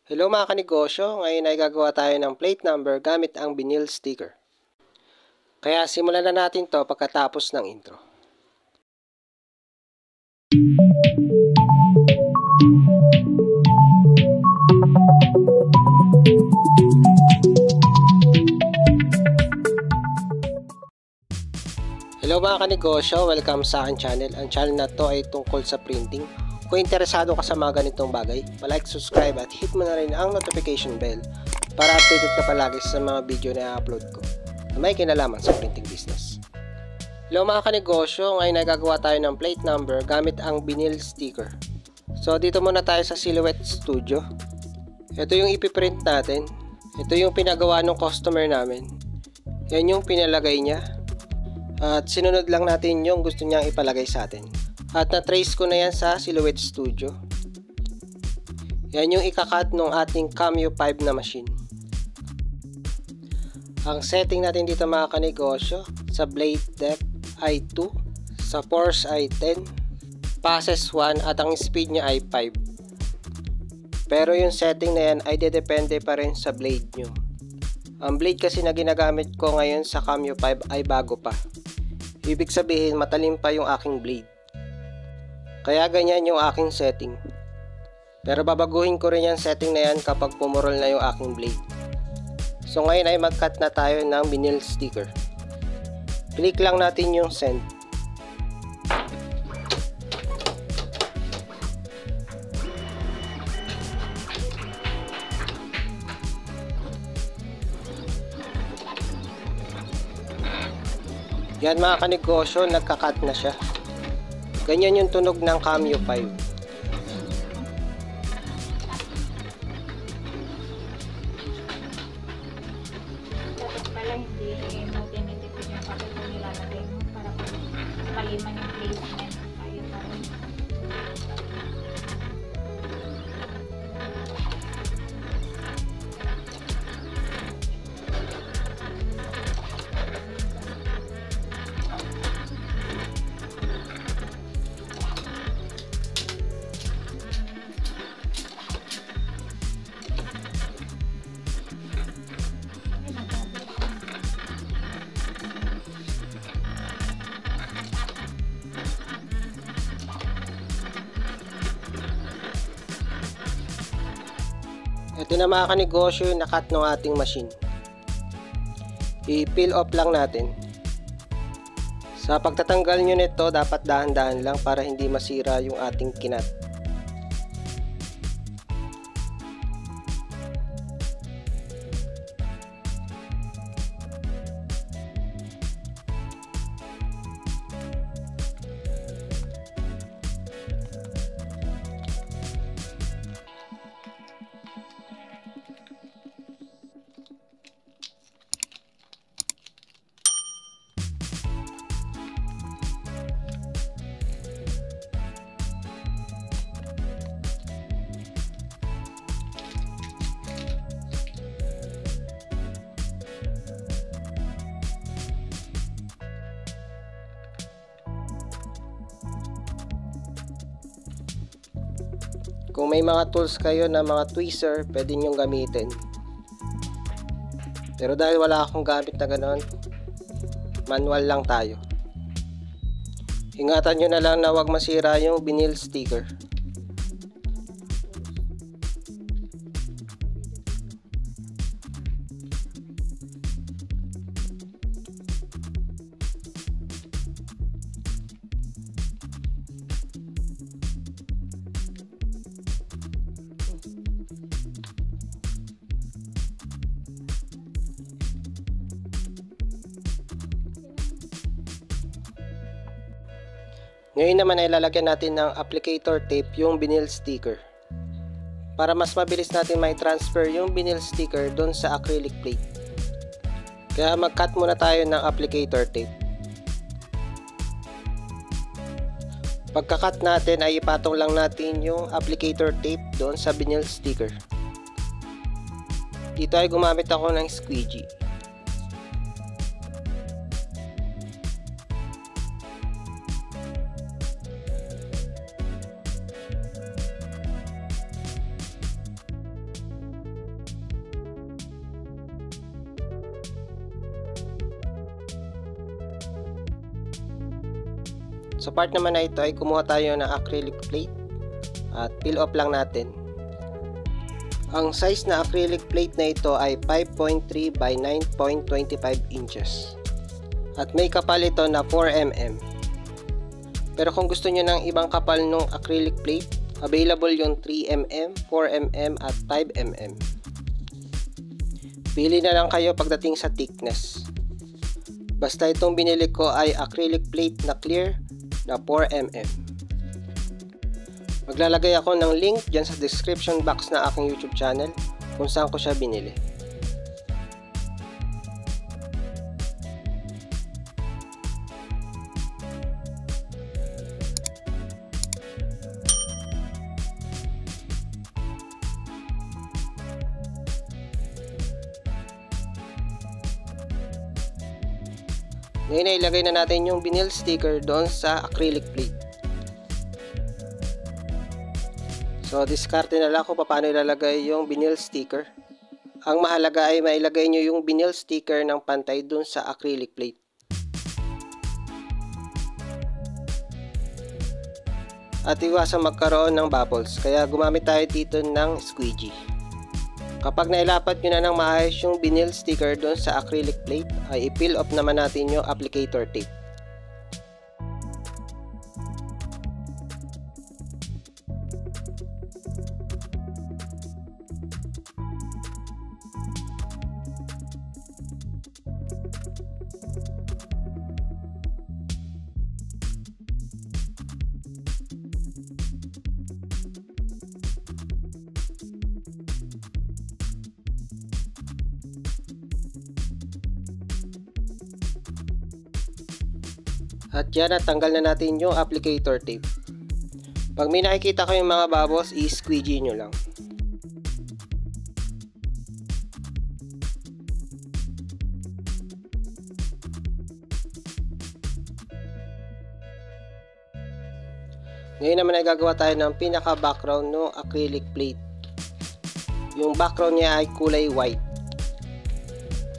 Hello mga kanegosyo, ngayon ay gagawa tayo ng plate number gamit ang vinyl sticker. Kaya simulan na natin to pagkatapos ng intro. Hello mga kanegosyo, welcome sa aking channel. Ang channel na to ay tungkol sa printing. Kung interesado ka sa mga ganitong bagay, palike, subscribe at hit mo na rin ang notification bell para updated ka palagi sa mga video na i-upload ko na may kinalaman sa printing business. Hello mga kanegosyo, ngayon ay gagawa tayo ng plate number gamit ang vinyl sticker. So dito muna tayo sa Silhouette Studio. Ito yung ipiprint natin. Ito yung pinagawa ng customer namin. Yan yung pinalagay niya. At sinunod lang natin yung gusto niyang ipalagay sa atin. At na-trace ko na yan sa Silhouette Studio. Yan yung ikakat ng ating Cameo 5 na machine. Ang setting natin dito mga kanegosyo, sa blade depth ay 2, sa force ay 10, passes 1 at ang speed niya ay 5. Pero yung setting na yan ay dedepende pa rin sa blade nyo. Ang blade kasi na ginagamit ko ngayon sa Cameo 5 ay bago pa. Ibig sabihin matalim pa yung aking blade. Kaya ganyan yung aking setting. Pero babaguhin ko rin yung setting na yan kapag pumurol na yung aking blade. So ngayon ay mag-cut na tayo ng vinyl sticker. Click lang natin yung send. Yan mga kanegosyo, nagka-cut na siya. Ganyan yung tunog ng Cameo 5. Dapat pala hindi mo tinitipid yung papel kung nilalagay mo para maliman yung placement. Ayun na rin. Ito na mga kanegosyo yung nakat ng ating machine. I-peel off lang natin. Sa pagtatanggal nyo nito, dapat dahan-dahan lang para hindi masira yung ating kinat. Kung may mga tools kayo na mga tweezer, pwede nyong gamitin. Pero dahil wala akong gamit na ganoon, manual lang tayo. Ingatan nyo na lang na huwag masira yung vinyl sticker. Ngayon naman ay lalagyan natin ng applicator tape yung vinyl sticker. Para mas mabilis natin may transfer yung vinyl sticker doon sa acrylic plate. Kaya mag-cut muna tayo ng applicator tape. Pagka-cut natin ay ipatong lang natin yung applicator tape doon sa vinyl sticker. Dito ay gumamit ako ng squeegee. Sa part naman na ito ay kumuha tayo ng acrylic plate at peel off lang natin. Ang size na acrylic plate na ito ay 5.3 by 9.25 inches. At may kapal ito na 4 mm. Pero kung gusto nyo ng ibang kapal ng acrylic plate, available yung 3 mm, 4 mm at 5 mm. Pili na lang kayo pagdating sa thickness. Basta itong binili ko ay acrylic plate na clear na 4 mm. Maglalagay ako ng link dyan sa description box na aking YouTube channel kung saan ko siya binili. Ngayon ay ilagay na natin yung vinyl sticker doon sa acrylic plate. So, diskarte na lang kung paano ilalagay yung vinyl sticker. Ang mahalaga ay mailagay nyo yung vinyl sticker ng pantay dun sa acrylic plate. At iwasan magkaroon ng bubbles, kaya gumamit tayo dito ng squeegee. Kapag nailapat nyo na ng maayos yung vinyl sticker dun sa acrylic plate, ay i-peel off naman natin yung applicator tape. At yan, natanggal na natin yung applicator tape. Pag may nakikita ko yung mga bubbles, i-squeegee nyo lang. Ngayon naman ay gagawa tayo ng pinaka background ng acrylic plate. Yung background niya ay kulay white.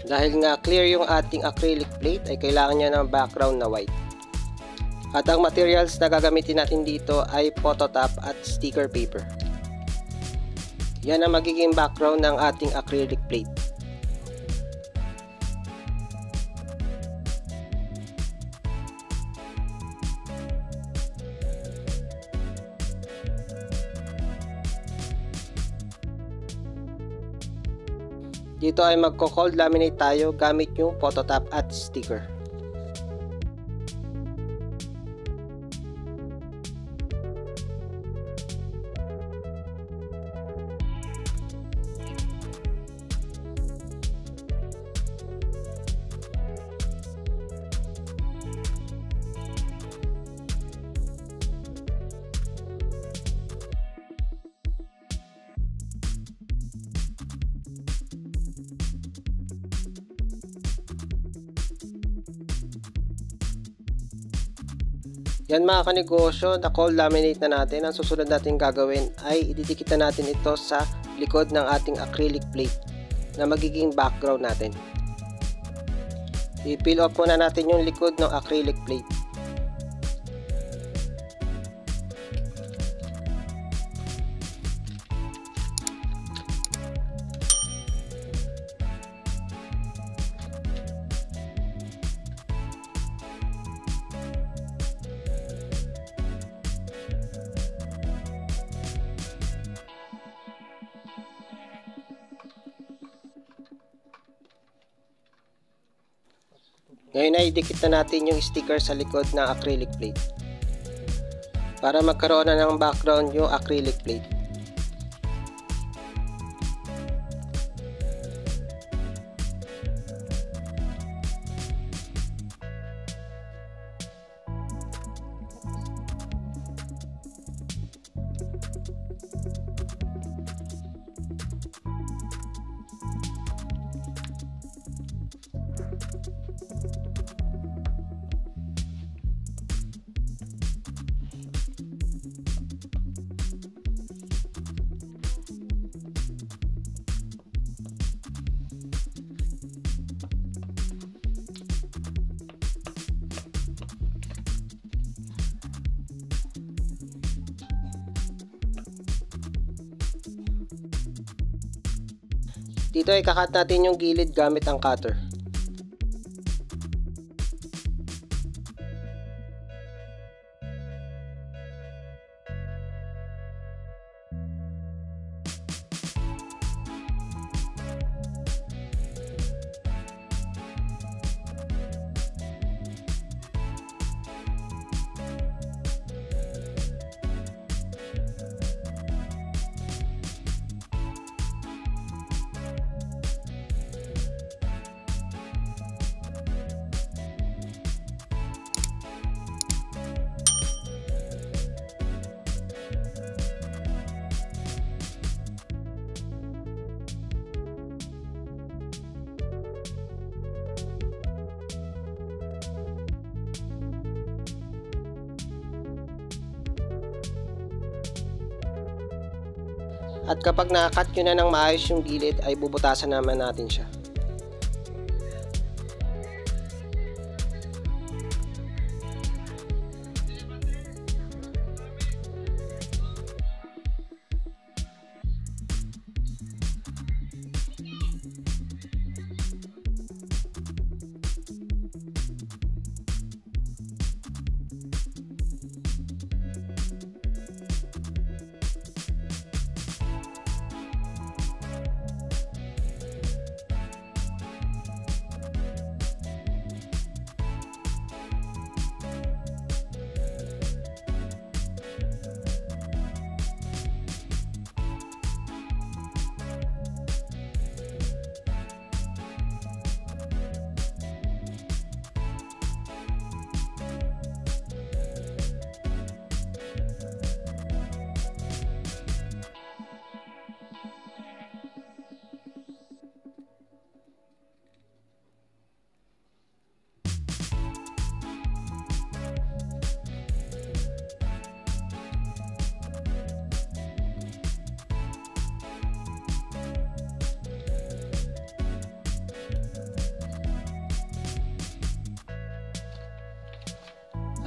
Dahil nga clear yung ating acrylic plate, ay kailangan niya ng background na white. At ang materials na gagamitin natin dito ay phototop at sticker paper. Yan ang magiging background ng ating acrylic plate. Dito ay magko-cold laminate tayo gamit yung phototop at sticker. Yan mga kanegosyo, na cold laminate na natin. Ang susunod natin gagawin ay ididikit na natin ito sa likod ng ating acrylic plate na magiging background natin. I-peel off muna natin yung likod ng acrylic plate. Ngayon ay idikit na natin yung sticker sa likod ng acrylic plate para magkaroon na ng background yung acrylic plate. Dito ay kakat natin yung gilid gamit ang cutter. At kapag nakakat nyo na ng maayos yung gilid, ay bubutasan naman natin siya.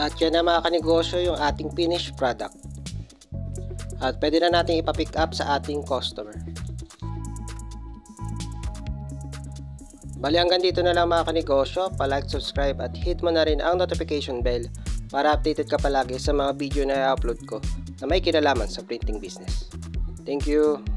At yan na mga kanegosyo yung ating finished product. At pwede na natin ipa-pick up sa ating customer. Bali hanggang dito na lang mga kanegosyo. Pa-like, subscribe at hit mo na rin ang notification bell para updated ka palagi sa mga video na i-upload ko na may kinalaman sa printing business. Thank you!